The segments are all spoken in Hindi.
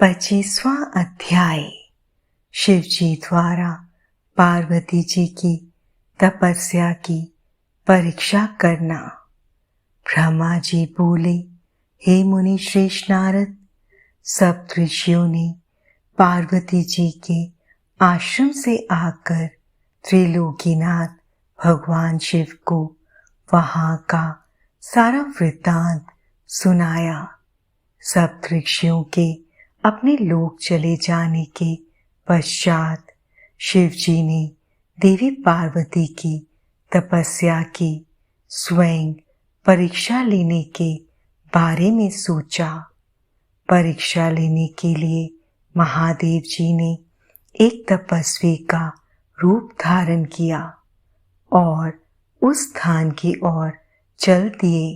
25वां अध्याय। शिव जी द्वारा पार्वती जी की तपस्या की परीक्षा करना। ब्रह्मा जी बोले, हे मुनि श्रेष्ठ नारद, सब ऋषियों ने पार्वती जी के आश्रम से आकर त्रिलोकीनाथ भगवान शिव को वहां का सारा वृत्तांत सुनाया। सब ऋषियों के अपने लोक चले जाने के पश्चात शिव जी ने देवी पार्वती की तपस्या की स्वयं परीक्षा लेने के बारे में सोचा। परीक्षा लेने के लिए महादेव जी ने एक तपस्वी का रूप धारण किया और उस स्थान की ओर चल दिए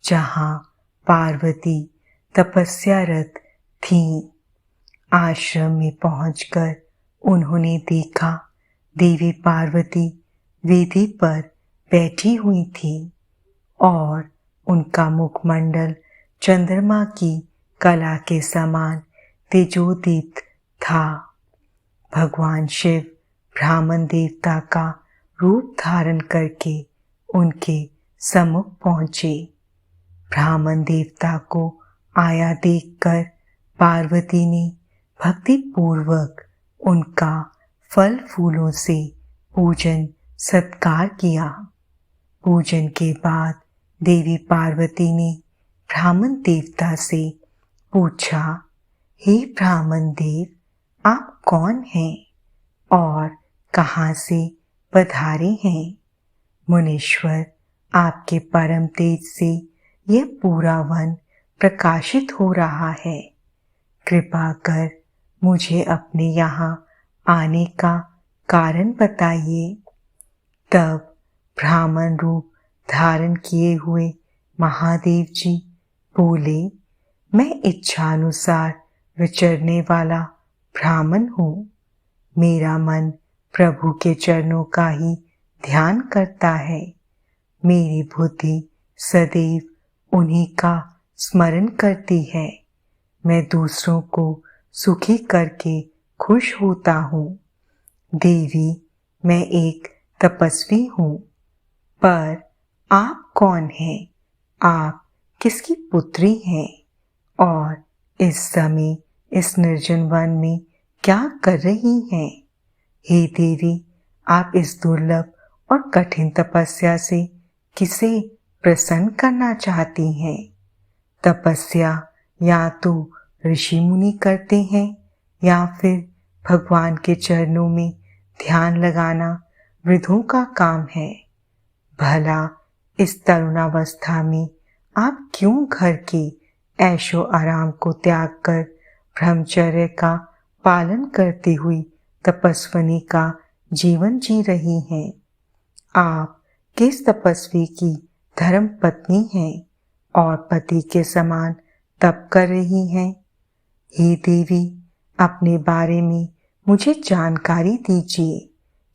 जहां पार्वती तपस्यारत थीं। आश्रम में पहुंचकर उन्होंने देखा देवी पार्वती वेदी पर बैठी हुई थी और उनका मुखमंडल चंद्रमा की कला के समान तेजोदीप्त था। भगवान शिव ब्राह्मण देवता का रूप धारण करके उनके सम्मुख पहुंचे। ब्राह्मण देवता को आया देखकर पार्वती ने भक्ति पूर्वक उनका फल फूलों से पूजन सत्कार किया। पूजन के बाद देवी पार्वती ने ब्राह्मण देवता से पूछा, हे ब्राह्मण देव, आप कौन हैं और कहाँ से पधारे हैं? मुनीश्वर, आपके परम तेज से यह पूरा वन प्रकाशित हो रहा है। कृपा कर मुझे अपने यहाँ आने का कारण बताइए। तब ब्राह्मण रूप धारण किए हुए महादेव जी बोले, मैं इच्छानुसार विचरने वाला ब्राह्मण हूँ। मेरा मन प्रभु के चरणों का ही ध्यान करता है। मेरी बुद्धि सदैव उन्हीं का स्मरण करती है। मैं दूसरों को सुखी करके खुश होता हूँ। देवी, मैं एक तपस्वी हूँ। पर आप कौन हैं? आप किसकी पुत्री हैं और इस समय इस निर्जन वन में क्या कर रही हैं? हे देवी, आप इस दुर्लभ और कठिन तपस्या से किसे प्रसन्न करना चाहती हैं? तपस्या या तो ऋषि मुनि करते हैं या फिर भगवान के चरणों में ध्यान लगाना वृद्धों का काम है। भला इस तरुणावस्था में आप क्यों घर के ऐशो आराम को त्याग कर ब्रह्मचर्य का पालन करती हुई तपस्विनी का जीवन जी रही हैं? आप किस तपस्वी की धर्म पत्नी हैं और पति के समान तप कर रही हैं? हे देवी, अपने बारे में मुझे जानकारी दीजिए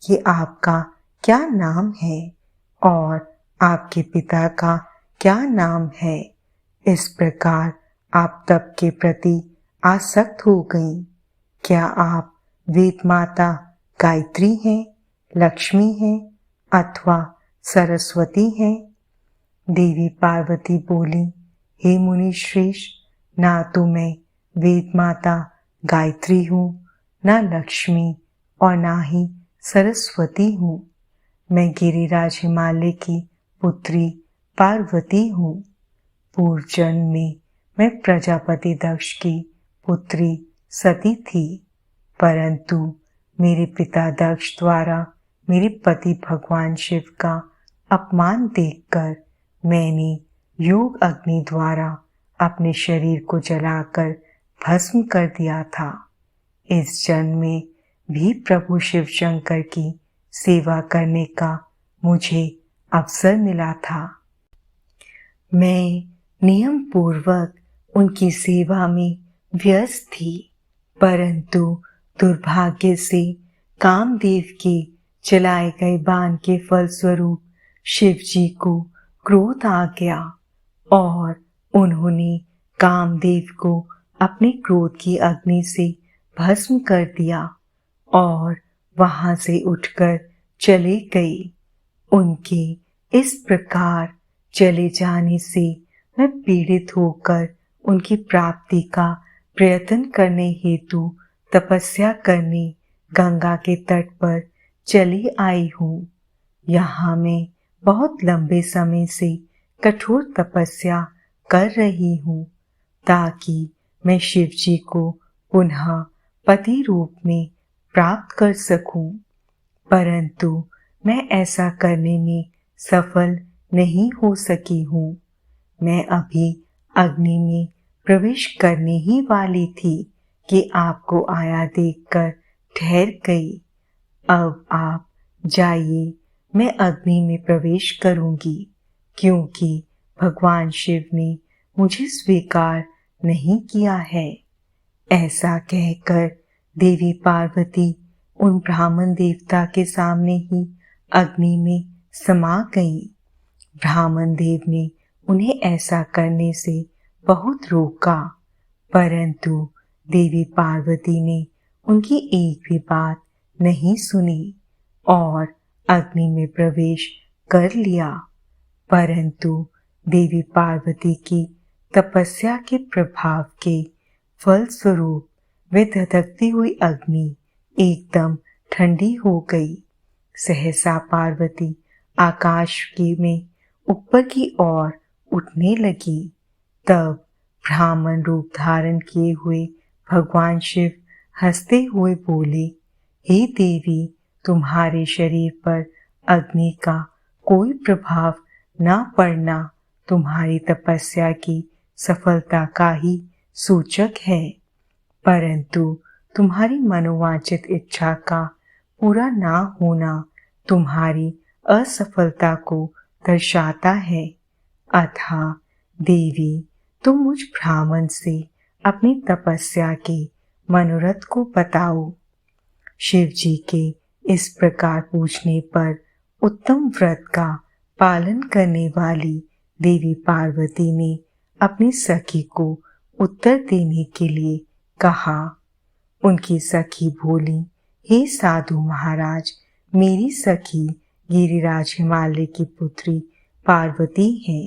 कि आपका क्या नाम है और आपके पिता का क्या नाम है। इस प्रकार आप तप के प्रति आसक्त हो गईं। क्या आप वेद माता गायत्री हैं, लक्ष्मी हैं अथवा सरस्वती हैं? देवी पार्वती बोली, हे मुनि श्रेष्ठ, ना तो मैं वेद माता गायत्री हूँ, ना लक्ष्मी और ना ही सरस्वती हूँ। मैं गिरिराज हिमालय की पुत्री पार्वती हूँ। पूर्व जन्म में मैं प्रजापति दक्ष की पुत्री सती थी, परंतु मेरे पिता दक्ष द्वारा मेरे पति भगवान शिव का अपमान देखकर मैंने योग अग्नि द्वारा अपने शरीर को जलाकर भस्म कर दिया था। इस जन्म में भी प्रभु शिव शंकर की सेवा करने का मुझे अवसर मिला था। मैं नियम पूर्वक उनकी सेवा में व्यस्त थी, परंतु दुर्भाग्य से कामदेव के चलाए गए बाण के फलस्वरूप शिव जी को क्रोध आ गया और उन्होंने कामदेव को अपने क्रोध की अग्नि से भस्म कर दिया और वहां से उठकर चले गए। उनके इस प्रकार चले जाने से मैं पीड़ित होकर उनकी प्राप्ति का प्रयत्न करने हेतु तपस्या करने गंगा के तट पर चली आई हूँ। यहाँ मैं बहुत लंबे समय से कठोर तपस्या कर रही हूँ ताकि मैं शिव जी को पुनः पति रूप में प्राप्त कर सकूं, परंतु मैं ऐसा करने में सफल नहीं हो सकी हूँ। मैं अभी अग्नि में प्रवेश करने ही वाली थी कि आपको आया देखकर ठहर गई। अब आप जाइए, मैं अग्नि में प्रवेश करूंगी, क्योंकि भगवान शिव ने मुझे स्वीकार नहीं किया है। ऐसा कहकर देवी पार्वती उन ब्राह्मण देवता के सामने ही अग्नि में समा गईं। ब्राह्मण देव ने उन्हें ऐसा करने से बहुत रोका, परंतु देवी पार्वती ने उनकी एक भी बात नहीं सुनी और अग्नि में प्रवेश कर लिया। परंतु देवी पार्वती की तपस्या के प्रभाव के फलस्वरूप वे धधकती हुई अग्नि एकदम ठंडी हो गई। सहसा पार्वती आकाश में ऊपर की ओर उठने लगी। तब ब्राह्मण रूप धारण किए हुए भगवान शिव हंसते हुए बोले, हे देवी, तुम्हारे शरीर पर अग्नि का कोई प्रभाव न पड़ना तुम्हारी तपस्या की सफलता का ही सूचक है, परंतु तुम्हारी मनोवांछित इच्छा का पूरा ना होना तुम्हारी असफलता को दर्शाता है। अतः देवी, तुम मुझ ब्राह्मण से अपनी तपस्या के मनोरथ को बताओ। शिव जी के इस प्रकार पूछने पर उत्तम व्रत का पालन करने वाली देवी पार्वती ने अपनी सखी को उत्तर देने के लिए कहा। उनकी सखी बोली, हे साधु महाराज, मेरी सखी गिरिराज हिमालय की पुत्री पार्वती है।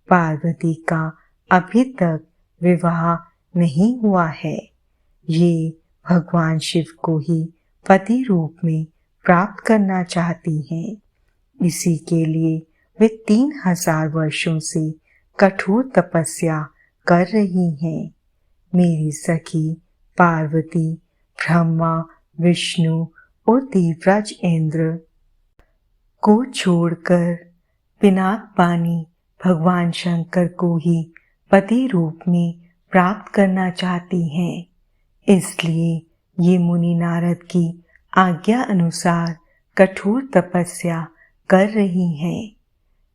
पार्वती का अभी तक विवाह नहीं हुआ है। ये भगवान शिव को ही पति रूप में प्राप्त करना चाहती हैं। इसी के लिए वे 3000 वर्षों से कठोर तपस्या कर रही हैं। मेरी सखी पार्वती ब्रह्मा, विष्णु और देवराज इंद्र को छोड़कर पिनाक पानी भगवान शंकर को ही पति रूप में प्राप्त करना चाहती हैं। इसलिए ये मुनि नारद की आज्ञा अनुसार कठोर तपस्या कर रही हैं।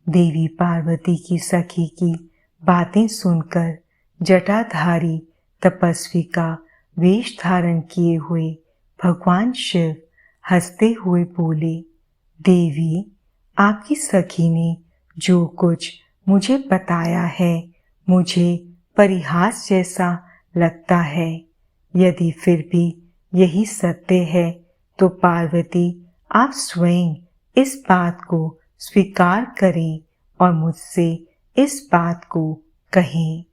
देवी पार्वती की सखी की बातें सुनकर जटाधारी तपस्वी का वेश धारण किए हुए भगवान शिव हंसते हुए बोले, देवी, आपकी सखी ने जो कुछ मुझे बताया है मुझे परिहास जैसा लगता है। यदि फिर भी यही सत्य है तो पार्वती, आप स्वयं इस बात को स्वीकार करें और मुझसे इस बात को कहें।